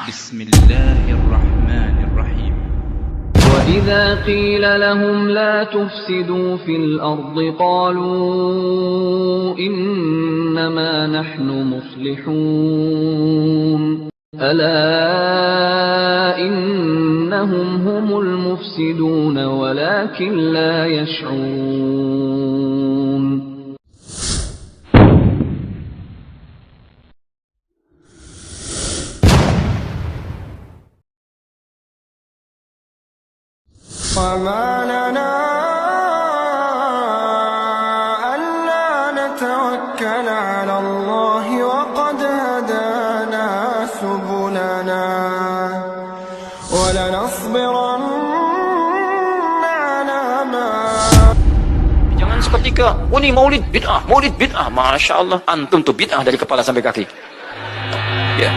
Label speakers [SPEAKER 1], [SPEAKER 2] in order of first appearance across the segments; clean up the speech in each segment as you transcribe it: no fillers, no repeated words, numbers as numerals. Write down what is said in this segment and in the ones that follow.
[SPEAKER 1] بسم الله الرحمن الرحيم
[SPEAKER 2] وإذا قيل لهم لا تفسدوا في الأرض قالوا إنما نحن مصلحون ألا إنهم هم المفسدون ولكن لا يشعرون.
[SPEAKER 3] وما لنا ألا نتوكل على الله وقد هدانا سبلنا ولنصبرن على ما.
[SPEAKER 4] Jangan seketika, oh ini maulid bid'ah, masya Allah, antum tuh bid'ah dari kepala sampai kaki. Ya.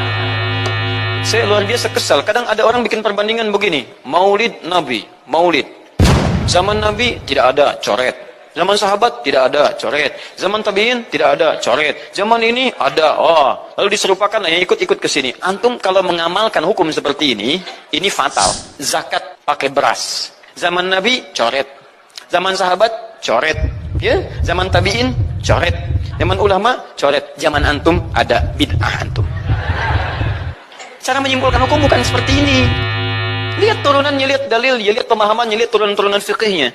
[SPEAKER 4] Saya luar biasa kesal. Kadang ada orang bikin perbandingan begini. Maulid Nabi, maulid. Zaman Nabi tidak ada coret. Zaman sahabat tidak ada coret. Zaman tabi'in tidak ada coret. Zaman ini ada. Oh, lalu diserupakan yang ikut-ikut ke sini. Antum kalau mengamalkan hukum seperti ini fatal. Zakat pakai beras. Zaman Nabi coret. Zaman sahabat coret. Ya, zaman tabi'in coret. Zaman ulama coret. Zaman antum ada bid'ah antum. Cara menyimpulkan hukum bukan seperti ini. Lihat turunannya, lihat dalilnya, lihat pemahamannya, lihat turunan-turunan fikihnya.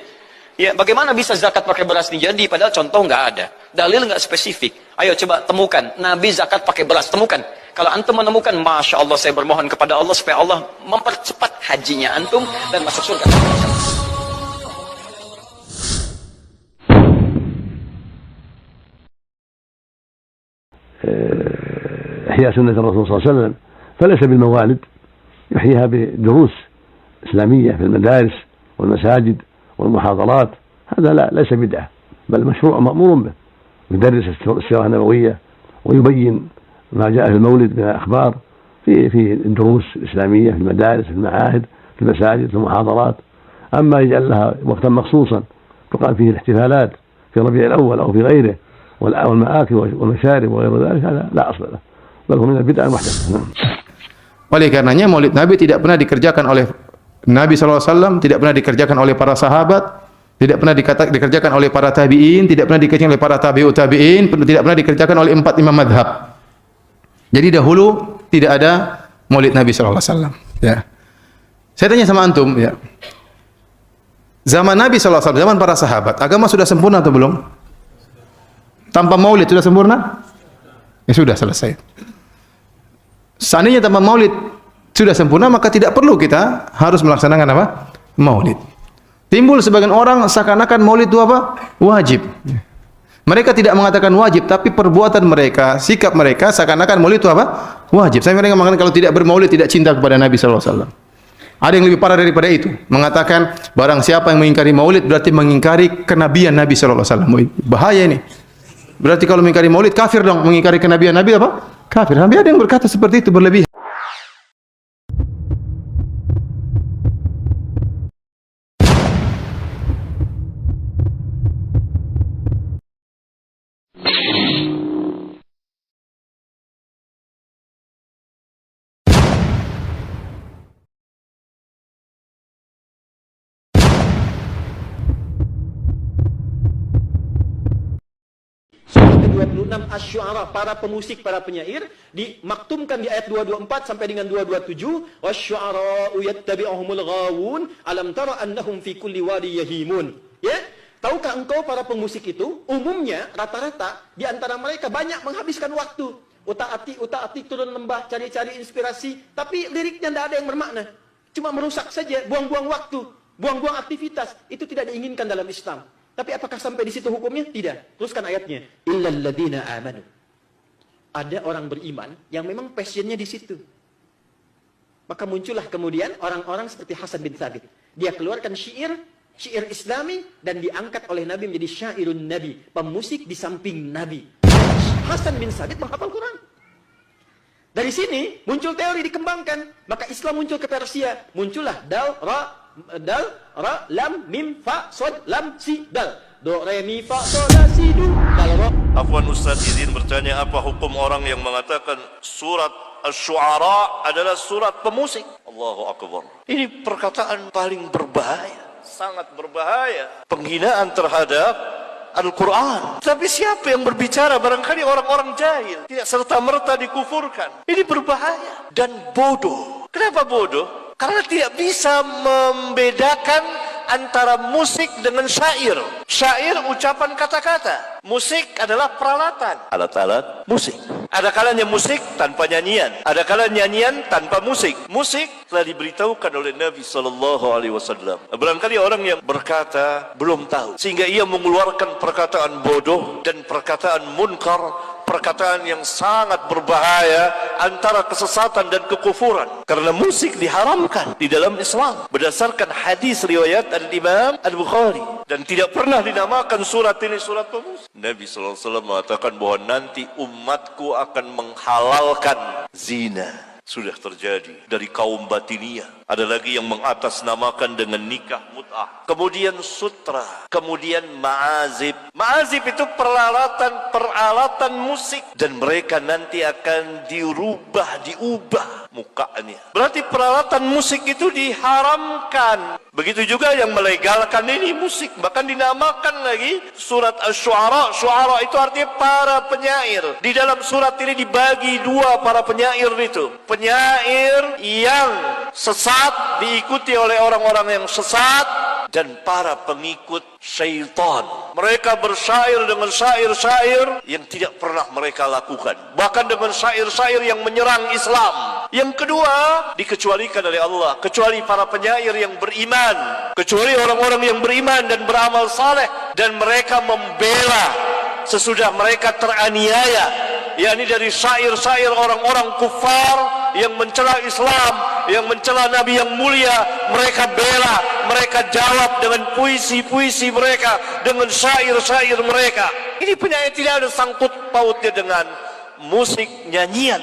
[SPEAKER 4] Ya, bagaimana bisa zakat pakai beras ini jadi? Padahal contoh nggak ada, dalil nggak spesifik. Ayo coba temukan, Nabi zakat pakai beras, temukan. Kalau antum menemukan, masya Allah, saya bermohon kepada Allah supaya Allah mempercepat hajinya antum dan masuk surga.
[SPEAKER 5] إحياء سنة الرسول صلى الله عليه وسلم فليس بالموالد، يحييها بدروس إسلامية في المدارس والمساجد والمحاضرات. هذا ليس بدعة، بل مشروع مأمور به. يدرس السيرة النبوية ويبين ما جاء في المولد من الأخبار في الدروس الإسلامية في المدارس، في المعاهد، في المساجد، في المحاضرات. أما يجعل لها وقتا مخصوصا تقام فيه الاحتفالات في ربيع الأول أو في غيره والمآكل والمشارب وغير ذلك، هذا لا أصل له، بل هو من البدع المحدثة.
[SPEAKER 6] Oleh karenanya maulid Nabi tidak pernah dikerjakan oleh Nabi SAW, tidak pernah dikerjakan oleh para sahabat, tidak pernah dikerjakan oleh para tabi'in, tidak pernah dikerjakan oleh para tabi'ut tabi'in, tidak pernah dikerjakan oleh 4 imam madhab. Jadi dahulu tidak ada maulid Nabi SAW. Ya. Saya tanya sama antum, ya. Zaman Nabi SAW, zaman para sahabat, agama sudah sempurna atau belum? Tanpa maulid sudah sempurna? Ya sudah, selesai. Seandainya tanpa maulid sudah sempurna, maka tidak perlu kita harus melaksanakan apa? Maulid. Timbul sebagian orang seakan-akan maulid itu apa? Wajib. Mereka tidak mengatakan wajib, tapi perbuatan mereka, sikap mereka seakan-akan maulid itu apa? Wajib. Saya mereka mengatakan kalau tidak bermaulid tidak cinta kepada Nabi SAW. Ada yang lebih parah daripada itu, mengatakan barang siapa yang mengingkari maulid berarti mengingkari kenabian Nabi SAW. Bahaya ini. Berarti kalau mengingkari maulid kafir dong, mengingkari kenabian Nabi apa? Kafir. Sampai ada yang berkata seperti itu, berlebihan.
[SPEAKER 4] Surah ke-26 Asy-Syu'ara, para pemusik, para penyair, dimaktumkan di ayat 224 sampai dengan 227. Wasy-syu'ara'u yattabi'uhumul ghawun, alam tara annahum fi kulli wadi yahimun. Ya? Tahukah engkau para pemusik itu umumnya rata-rata di antara mereka banyak menghabiskan waktu. Utak-atik turun lembah cari-cari inspirasi, tapi liriknya tidak ada yang bermakna. Cuma merusak saja, buang-buang waktu, buang-buang aktivitas. Itu tidak diinginkan dalam Islam. Tapi apakah sampai di situ hukumnya? Tidak. Teruskan ayatnya. Illal ladzina amanu. Ada orang beriman yang memang passionnya di situ. Maka muncullah kemudian orang-orang seperti Hasan bin Thabit. Dia keluarkan syair Islami dan diangkat oleh Nabi menjadi syairun Nabi, pemusik di samping Nabi. Hasan bin Thabit menghafal Quran. Dari sini muncul teori dikembangkan. Maka Islam muncul ke Persia. Muncullah dal, ra, lam, mim, fa, sod, lam, si, dal. Do, re, mi, fa, sol, la, si, do, dal, ro.
[SPEAKER 7] Afwan Ustaz, izin bertanya, apa hukum orang yang mengatakan surat Asy-Syu'ara adalah surat pemusik? Allahu Akbar. Ini perkataan paling berbahaya, sangat berbahaya. Penghinaan terhadap Al-Quran. Tapi siapa yang berbicara? Barangkali orang-orang jahil, tidak serta-merta dikufurkan. Ini berbahaya dan bodoh. Kenapa bodoh? Karena tidak bisa membedakan antara musik dengan syair. Syair ucapan kata-kata. Musik adalah peralatan, alat-alat musik. Ada kalanya musik tanpa nyanyian, ada kalanya nyanyian tanpa musik. Musik telah diberitahukan oleh Nabi SAW. Barangkali orang yang berkata belum tahu, sehingga ia mengeluarkan perkataan bodoh dan perkataan munkar, perkataan yang sangat berbahaya antara kesesatan dan kekufuran. Karena musik diharamkan di dalam Islam berdasarkan hadis riwayat Al-Imam Al-Bukhari, dan tidak pernah dinamakan surat ini surat pemusik. Nabi SAW mengatakan bahwa nanti umatku akan menghalalkan zina. Sudah terjadi dari kaum Batiniyah. Ada lagi yang mengatasnamakan dengan nikah mut'ah. Kemudian sutra. Kemudian ma'azib. Ma'azib itu peralatan musik. Dan mereka nanti akan diubah mukanya. Berarti peralatan musik itu diharamkan. Begitu juga yang melegalkan ini musik. Bahkan dinamakan lagi surat Asy-Syu'ara. Syu'ara itu artinya para penyair. Di dalam surat ini dibagi dua para penyair itu. Penyair yang sesat diikuti oleh orang-orang yang sesat, dan para pengikut syaitan. Mereka bersyair dengan syair-syair yang tidak pernah mereka lakukan, bahkan dengan syair-syair yang menyerang Islam. Yang kedua, dikecualikan oleh Allah, kecuali para penyair yang beriman, kecuali orang-orang yang beriman dan beramal saleh, dan mereka membela sesudah mereka teraniaya, yakni dari syair-syair orang-orang kufar yang mencela Islam, yang mencela Nabi yang mulia. Mereka bela, mereka jawab dengan puisi-puisi mereka, dengan syair-syair mereka. Ini penyair tidak ada sangkut pautnya dengan musik, nyanyian.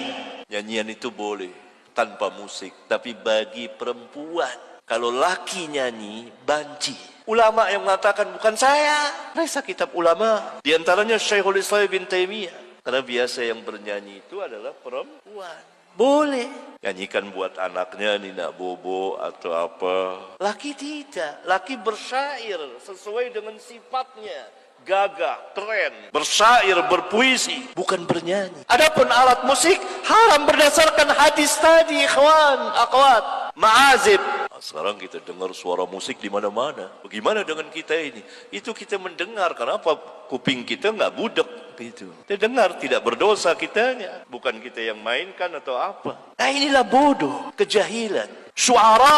[SPEAKER 7] Nyanyian itu boleh tanpa musik, tapi bagi perempuan. Kalau laki nyanyi, banci. Ulama yang mengatakan, bukan saya, periksa kitab ulama. Di antaranya Syekhul Islam bin Taimiyah. Karena biasa yang bernyanyi itu adalah perempuan. Boleh nyanyikan buat anaknya Nina Bobo atau apa. Laki tidak. Laki bersyair sesuai dengan sifatnya, gagah, keren, bersyair, berpuisi, bukan bernyanyi. Adapun alat musik haram berdasarkan hadis tadi, ikhwan, akhwat. Ma'azib. Sekarang kita dengar suara musik di mana-mana. Bagaimana dengan kita ini? Itu kita mendengar. Kenapa kuping kita nggak budek? Itu. Kita dengar, tidak berdosa kitanya. Bukan kita yang mainkan atau apa. Nah, inilah bodoh, kejahilan. Syu'ara,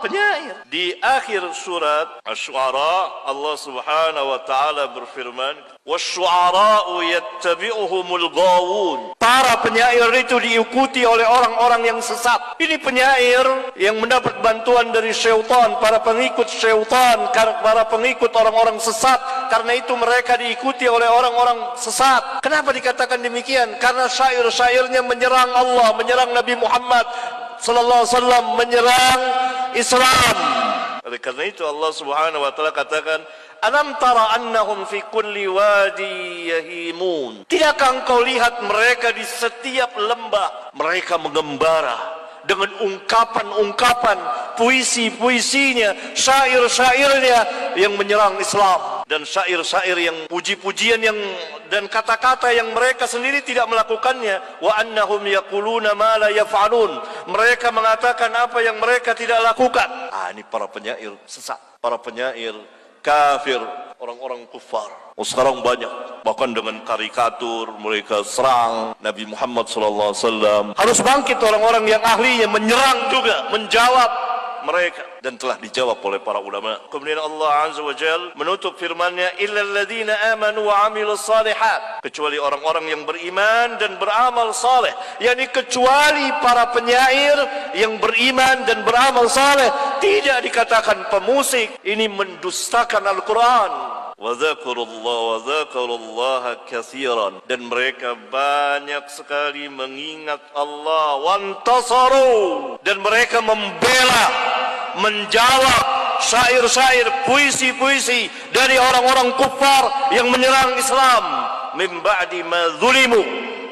[SPEAKER 7] penyair. Di akhir surat Asy-Syu'ara, Allah Subhanahu wa taala berfirman, "Wasy-syu'ara'u yattabi'uhumul ghawun." Para penyair itu diikuti oleh orang-orang yang sesat. Ini penyair yang mendapat bantuan dari syaitan, para pengikut syaitan, para pengikut orang-orang sesat. Karena itu mereka diikuti oleh orang-orang sesat. Kenapa dikatakan demikian? Karena syair-syairnya menyerang Allah, menyerang Nabi Muhammad sallallahu alaihi wasallam, menyerang Islam. Oleh karena itu Allah Subhanahu wa taala katakan, "Alam tara annahum fi kulli wadi yahimun." Tidakkah engkau lihat mereka di setiap lembah mereka mengembara dengan ungkapan-ungkapan, puisi-puisinya, syair-syairnya yang menyerang Islam, dan syair-syair yang puji-pujian yang dan kata-kata yang mereka sendiri tidak melakukannya. Wa annahum yaquluna ma la yaf'alun. Mereka mengatakan apa yang mereka tidak lakukan. Ini para penyair sesat, para penyair kafir, orang-orang kufar. Sekarang banyak, bahkan dengan karikatur mereka serang Nabi Muhammad SAW. Harus bangkit orang-orang yang ahlinya menyerang juga, menjawab mereka, dan telah dijawab oleh para ulama. Kemudian Allah Azza wa Jalla menutup firman-Nya, illal ladzina amanu wa 'amilus shalihat, kecuali orang-orang yang beriman dan beramal saleh, yakni kecuali para penyair yang beriman dan beramal saleh. Tidak dikatakan pemusik. Ini mendustakan Al-Quran. Wa dzakarullaha katsiran, dan mereka banyak sekali mengingat Allah. Wantasaru, dan mereka membela, menjawab syair-syair, puisi-puisi dari orang-orang kufar yang menyerang Islam. min ba'di ma zulimu,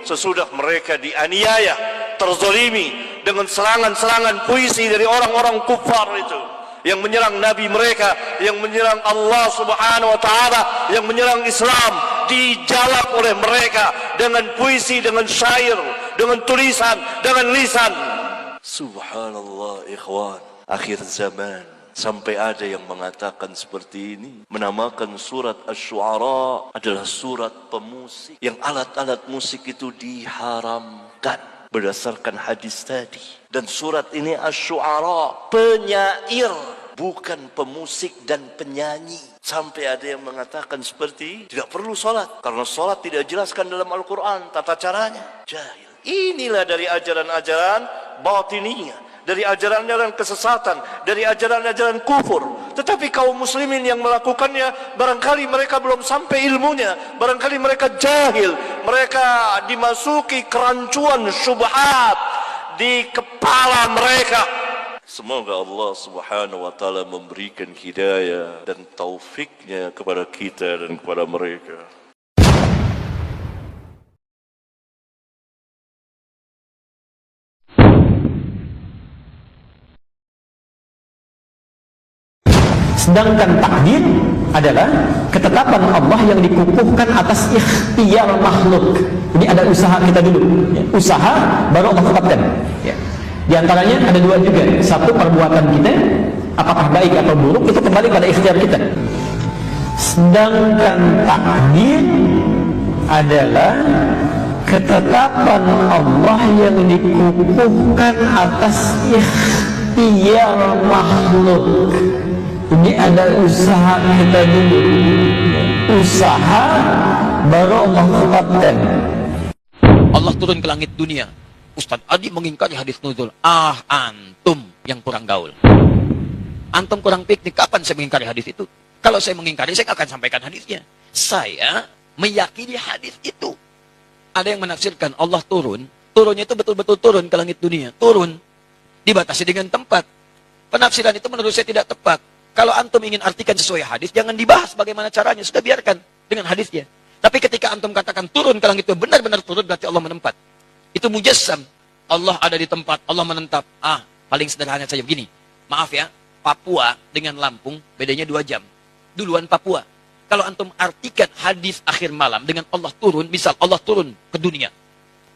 [SPEAKER 7] sesudah mereka dianiaya, terzalimi dengan serangan-serangan puisi dari orang-orang kufar itu yang menyerang nabi mereka, yang menyerang Allah Subhanahu wa taala, yang menyerang Islam, dijalak oleh mereka dengan puisi, dengan syair, dengan tulisan, dengan lisan. Subhanallah ikhwan, akhir zaman sampai ada yang mengatakan seperti ini, menamakan surat Asy-Syu'ara adalah surat pemusik, yang alat-alat musik itu diharamkan berdasarkan hadis tadi. Dan surat ini Asy-Syu'ara, penyair, bukan pemusik dan penyanyi. Sampai ada yang mengatakan seperti tidak perlu sholat, karena sholat tidak dijelaskan dalam Al-Quran tata caranya. Jahil. Inilah dari ajaran-ajaran batiniyah, dari ajaran-ajaran kesesatan, dari ajaran-ajaran kufur. Tetapi kaum muslimin yang melakukannya, barangkali mereka belum sampai ilmunya, barangkali mereka jahil, mereka dimasuki kerancuan syubhat di kepala mereka. Semoga Allah Subhanahu wa taala memberikan hidayah dan taufiknya kepada kita dan kepada mereka.
[SPEAKER 4] Sedangkan takdir adalah ketetapan Allah yang dikukuhkan atas ikhtiar makhluk. Ini ada usaha kita dulu, ya. Usaha baru Allah tetapkan, ya. Di antaranya ada dua juga. Satu, perbuatan kita apakah baik atau buruk itu kembali pada ikhtiar kita. Sedangkan takdir adalah ketetapan Allah yang dikukuhkan atas ikhtiar makhluk. Ini ada usaha kita dulu, usaha baru Allah tetapkan. Allah turun ke langit dunia. Ustaz Adi mengingkari hadis nuzul. Antum yang kurang gaul. Antum kurang piknik. Kapan saya mengingkari hadis itu? Kalau saya mengingkari, saya akan sampaikan hadisnya. Saya meyakini hadis itu. Ada yang menafsirkan Allah turun. Turunnya itu betul-betul turun ke langit dunia. Turun. Dibatasi dengan tempat. Penafsiran itu menurut saya tidak tepat. Kalau antum ingin artikan sesuai hadis, jangan dibahas bagaimana caranya. Sudah biarkan dengan hadisnya. Tapi ketika antum katakan turun ke langit itu benar-benar turun, berarti Allah menempat. Itu mujassam. Allah ada di tempat, Allah menetap. Paling sederhana saja begini. Maaf ya, Papua dengan Lampung bedanya 2 jam. Duluan Papua. Kalau antum artikan hadis akhir malam dengan Allah turun, misal Allah turun ke dunia.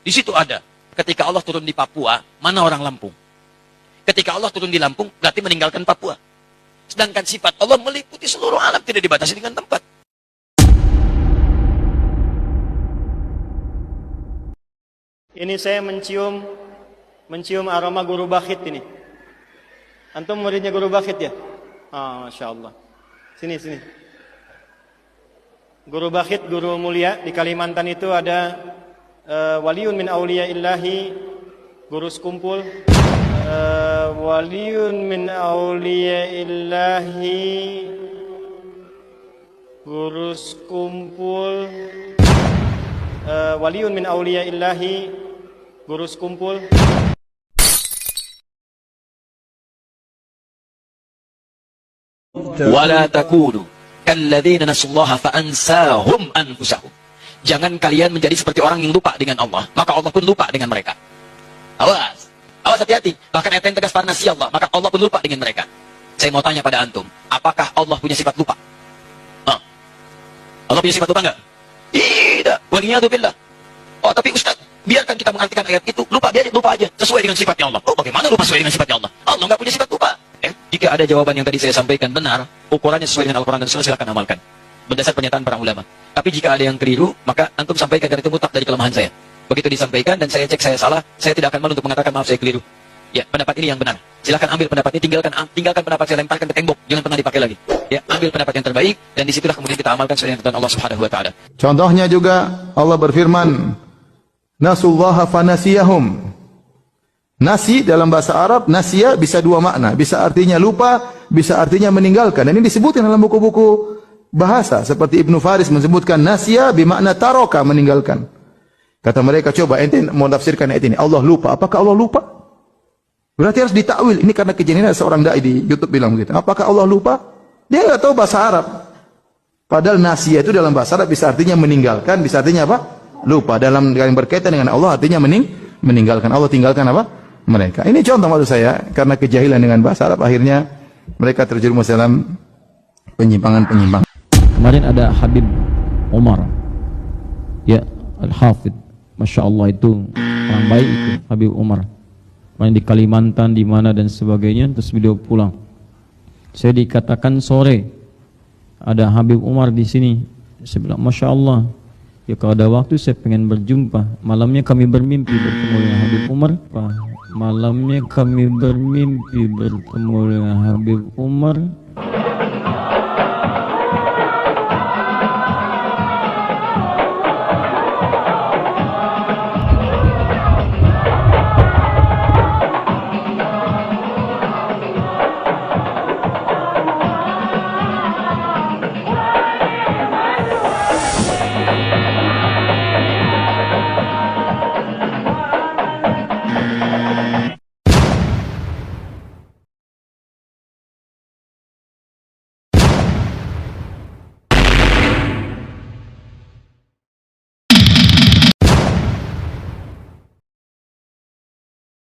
[SPEAKER 4] Di situ ada. Ketika Allah turun di Papua, mana orang Lampung? Ketika Allah turun di Lampung, berarti meninggalkan Papua. Sedangkan sifat Allah meliputi seluruh alam, tidak dibatasi dengan tempat.
[SPEAKER 8] Ini saya mencium aroma Guru Bakhit ini. Antum muridnya Guru Bakhit ya? Masya Allah. Sini. Guru Bakhit, guru mulia di Kalimantan itu ada waliun min auliya illahi, guru sekumpul. Waliun min auliya illahi, guru sekumpul. Waliun min auliya illahi, guru sekumpul.
[SPEAKER 4] Wala takunu kalladzina nasullaha fa ansahum anfusahum. Jangan kalian menjadi seperti orang yang lupa dengan Allah, maka Allah pun lupa dengan mereka. Awas hati-hati. Bahkan ayat yang tegas, nasi Allah, maka Allah pun lupa dengan mereka. Saya mau tanya pada antum, apakah Allah punya sifat lupa? Allah punya sifat lupa enggak? Tidak. Waliyadzubillah. Tapi Ustaz, biarkan kita mengartikan ayat itu, lupa aja, sesuai dengan sifatnya Allah. Bagaimana lupa sesuai dengan sifatnya Allah? Allah enggak punya sifat lupa. Jika ada jawaban yang tadi saya sampaikan benar, ukurannya sesuai dengan Al-Quran dan Sunnah, silakan amalkan. Berdasar pernyataan para ulama. Tapi jika ada yang keliru, maka antum sampaikan karena itu mutlak dari kelemahan saya. Begitu disampaikan dan saya cek saya salah, saya tidak akan malu untuk mengatakan maaf saya keliru. Ya, pendapat ini yang benar. Silakan ambil pendapat ini, tinggalkan pendapat saya, lemparkan ke tembok, jangan pernah dipakai lagi. Ya, ambil pendapat yang terbaik dan disitulah kemudian kita amalkan sesuai dengan Allah Subhanahu wa taala.
[SPEAKER 6] Contohnya juga Allah berfirman, nasullaha fanasiyahum. Nasi dalam bahasa Arab, nasiya bisa 2 makna, bisa artinya lupa, bisa artinya meninggalkan. Dan ini disebutkan dalam buku-buku bahasa seperti Ibnu Faris menyebutkan nasiya bermakna taroka, meninggalkan. Kata mereka, coba ente mau tafsirkan ayat ini, Allah lupa. Apakah Allah lupa? Berarti harus ditakwil. Ini karena kejadian seorang dai di YouTube bilang begitu. Apakah Allah lupa? Dia enggak tahu bahasa Arab. Padahal nasiya itu dalam bahasa Arab bisa artinya meninggalkan, bisa artinya apa? Lupa. Dalam yang berkaitan dengan Allah artinya meninggalkan. Allah tinggalkan apa? Mereka. Ini contoh maksud saya, karena kejahilan dengan bahasa Arab akhirnya mereka terjerumus dalam penyimpangan-penyimpangan.
[SPEAKER 9] Kemarin ada Habib Umar, ya, Al-Hafidh, Masya Allah, itu orang baik itu Habib Umar. Main di Kalimantan, di mana dan sebagainya, terus beliau pulang. Saya dikatakan sore ada Habib Umar di sini. Saya bilang, Masya Allah, ya kalau ada waktu saya pengen berjumpa. Malamnya kami bermimpi bertemu dengan Habib Umar. Malamnya kami bermimpi bertemu dengan Habib Umar.